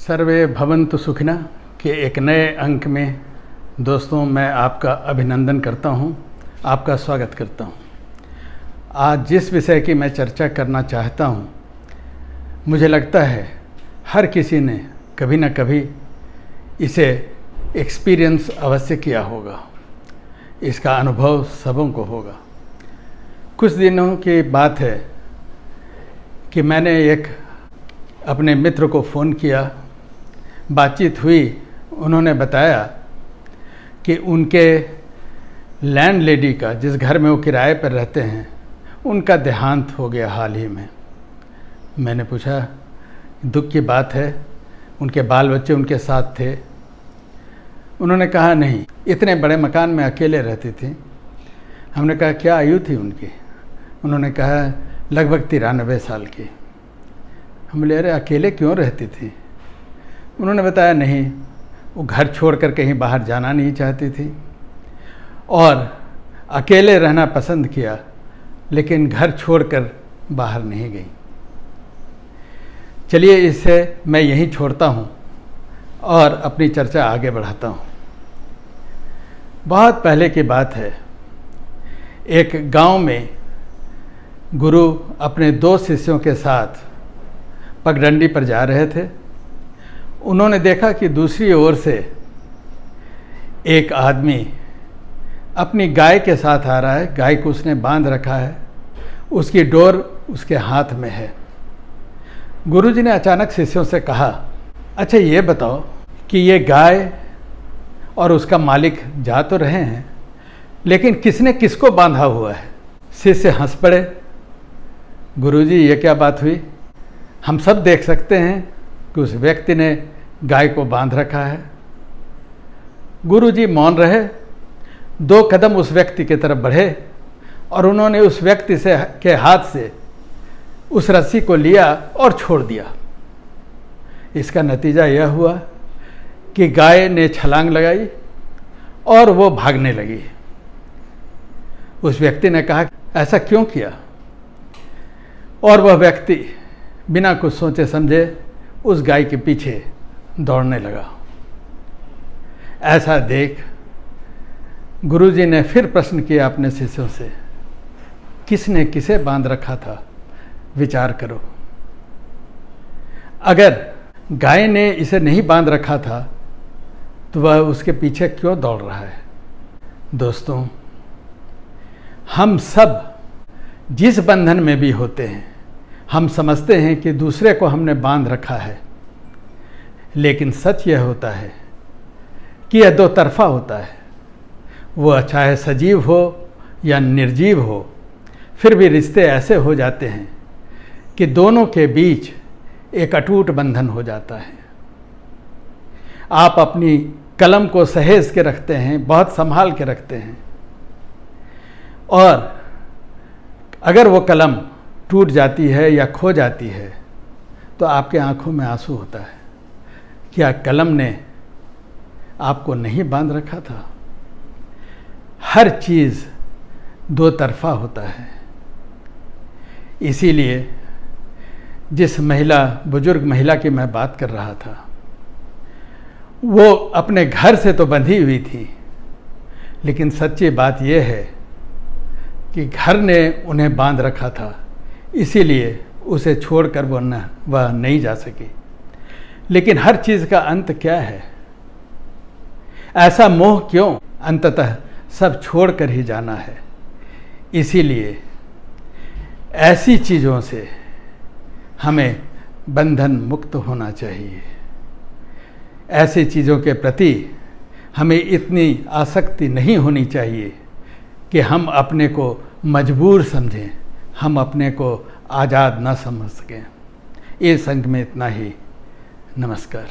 सर्वे भवन्तु सुखिनः के एक नए अंक में दोस्तों मैं आपका अभिनंदन करता हूं, आपका स्वागत करता हूं। आज जिस विषय की मैं चर्चा करना चाहता हूं, मुझे लगता है हर किसी ने कभी न कभी इसे एक्सपीरियंस अवश्य किया होगा, इसका अनुभव सबों को होगा। कुछ दिनों की बात है कि मैंने एक अपने मित्र को फ़ोन किया, बातचीत हुई। उन्होंने बताया कि उनके लैंडलेडी का, जिस घर में वो किराए पर रहते हैं, उनका देहांत हो गया हाल ही में। मैंने पूछा दुख की बात है, उनके बाल बच्चे उनके साथ थे? उन्होंने कहा नहीं, इतने बड़े मकान में अकेले रहती थी। हमने कहा क्या आयु थी उनकी? उन्होंने कहा लगभग 93 साल की। हम बोले अरे अकेले क्यों रहती थी? उन्होंने बताया नहीं, वो घर छोड़कर कहीं बाहर जाना नहीं चाहती थी और अकेले रहना पसंद किया, लेकिन घर छोड़कर बाहर नहीं गई। चलिए इसे मैं यहीं छोड़ता हूँ और अपनी चर्चा आगे बढ़ाता हूँ। बहुत पहले की बात है, एक गांव में गुरु अपने 2 शिष्यों के साथ पगडंडी पर जा रहे थे। उन्होंने देखा कि दूसरी ओर से एक आदमी अपनी गाय के साथ आ रहा है। गाय को उसने बांध रखा है, उसकी डोर उसके हाथ में है। गुरुजी ने अचानक शिष्यों से कहा, अच्छा ये बताओ कि ये गाय और उसका मालिक जा तो रहे हैं, लेकिन किसने किसको बांधा हुआ है? शिष्य हंस पड़े। गुरुजी ये क्या बात हुई? हम सब देख सकते हैं कि उस व्यक्ति ने गाय को बांध रखा है। गुरुजी मौन रहे। 2 कदम उस व्यक्ति की तरफ बढ़े और उन्होंने उस व्यक्ति के हाथ से उस रस्सी को लिया और छोड़ दिया। इसका नतीजा यह हुआ कि गाय ने छलांग लगाई और वो भागने लगी। उस व्यक्ति ने कहा ऐसा क्यों किया? और वह व्यक्ति बिना कुछ सोचे समझे उस गाय के पीछे दौड़ने लगा। ऐसा देख गुरुजी ने फिर प्रश्न किया अपने शिष्यों से, किसने किसे बांध रखा था? विचार करो। अगर गाय ने इसे नहीं बांध रखा था तो वह उसके पीछे क्यों दौड़ रहा है? दोस्तों, हम सब जिस बंधन में भी होते हैं, हम समझते हैं कि दूसरे को हमने बांध रखा है, लेकिन सच यह होता है कि यह 2 तरफा होता है। वह चाहे सजीव हो या निर्जीव हो, फिर भी रिश्ते ऐसे हो जाते हैं कि दोनों के बीच एक अटूट बंधन हो जाता है। आप अपनी कलम को सहेज के रखते हैं, बहुत संभाल के रखते हैं, और अगर वो कलम टूट जाती है या खो जाती है तो आपके आंखों में आंसू होता है। क्या कलम ने आपको नहीं बांध रखा था? हर चीज़ 2 तरफा होता है। इसीलिए जिस बुजुर्ग महिला की मैं बात कर रहा था, वो अपने घर से तो बंधी हुई थी, लेकिन सच्ची बात यह है कि घर ने उन्हें बांध रखा था, इसीलिए उसे छोड़कर वह नहीं जा सकी। लेकिन हर चीज़ का अंत क्या है? ऐसा मोह क्यों? अंततः सब छोड़कर ही जाना है। इसीलिए ऐसी चीज़ों से हमें बंधन मुक्त होना चाहिए। ऐसी चीज़ों के प्रति हमें इतनी आसक्ति नहीं होनी चाहिए कि हम अपने को मजबूर समझें, हम अपने को आज़ाद न समझ सकें। इस अंक में इतना ही। नमस्कार।